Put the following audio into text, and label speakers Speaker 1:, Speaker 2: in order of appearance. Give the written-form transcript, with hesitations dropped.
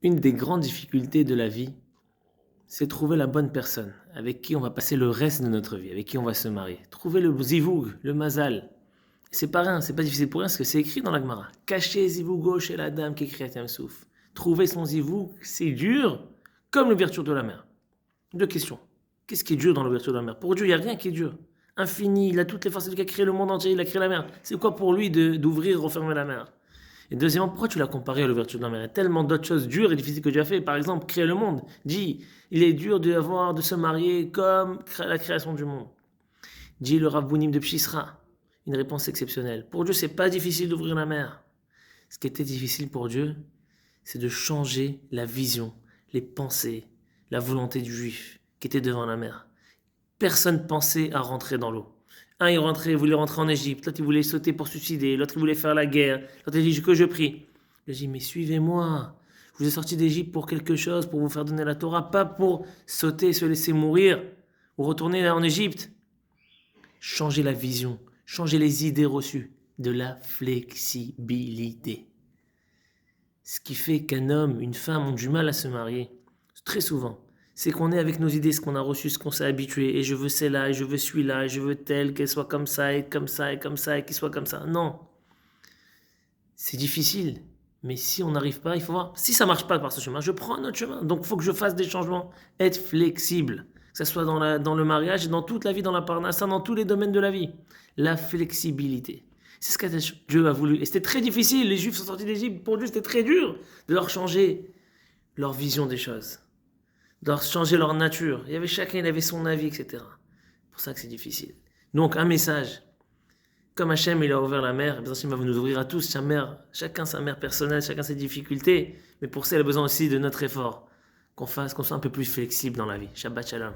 Speaker 1: Une des grandes difficultés de la vie, c'est trouver la bonne personne avec qui on va passer le reste de notre vie, avec qui on va se marier. Trouver le zivoug, le mazal. C'est pas rien, c'est pas difficile pour rien, parce que c'est écrit dans la Gemara. Cacher zivougo chez la dame qui écrit à Yamsouf. Trouver son zivoug, c'est dur, comme l'ouverture de la mer. Deux questions. Qu'est-ce qui est dur dans l'ouverture de la mer? Pour Dieu, il n'y a rien qui est dur. Infini, il a toutes les forces, il a créé le monde entier, il a créé la mer. C'est quoi pour lui d'ouvrir, refermer la mer? Et deuxièmement, pourquoi tu l'as comparé à l'ouverture de la mer? Il y a tellement d'autres choses dures et difficiles que tu as fait. Par exemple, créer le monde. Dis, il est dur de se marier comme la création du monde. Dis le Rav Bounim de Pshisra. Une réponse exceptionnelle. Pour Dieu, c'est pas difficile d'ouvrir la mer. Ce qui était difficile pour Dieu, c'est de changer la vision, les pensées, la volonté du juif qui était devant la mer. Personne pensait à rentrer dans l'eau. Un, il voulait rentrer en Égypte. L'autre, il voulait sauter pour suicider. L'autre, il voulait faire la guerre. L'autre, il dit que je prie. Il dit, mais suivez-moi. Je vous ai sorti d'Égypte pour quelque chose, pour vous faire donner la Torah, pas pour sauter, se laisser mourir ou retourner en Égypte. Changez la vision, changez les idées reçues, de la flexibilité. Ce qui fait qu'un homme, une femme ont du mal à se marier, très souvent, c'est qu'on est avec nos idées, ce qu'on a reçu, ce qu'on s'est habitué, et je veux celle-là, et je veux celui-là, et je veux telle, qu'elle soit comme ça, et comme ça, et comme ça, et qu'il soit comme ça. Non, c'est difficile. Mais si on n'arrive pas, il faut voir. Si ça marche pas par ce chemin, je prends un autre chemin. Donc il faut que je fasse des changements. Être flexible. Que ce soit dans le mariage, dans toute la vie, dans la parnassa, dans tous les domaines de la vie. La flexibilité. C'est ce que Dieu a voulu. Et c'était très difficile. Les Juifs sont sortis d'Égypte. Pour Dieu, c'était très dur de leur changer leur vision des choses. De leur changer leur nature. Il y avait chacun, il avait son avis, etc. C'est pour ça que c'est difficile. Donc un message. Comme Hachem, il a ouvert la mer, il va nous ouvrir à tous sa mer, chacun sa mer personnelle, chacun ses difficultés. Mais pour ça, il a besoin aussi de notre effort. Qu'on soit un peu plus flexible dans la vie. Shabbat Shalom.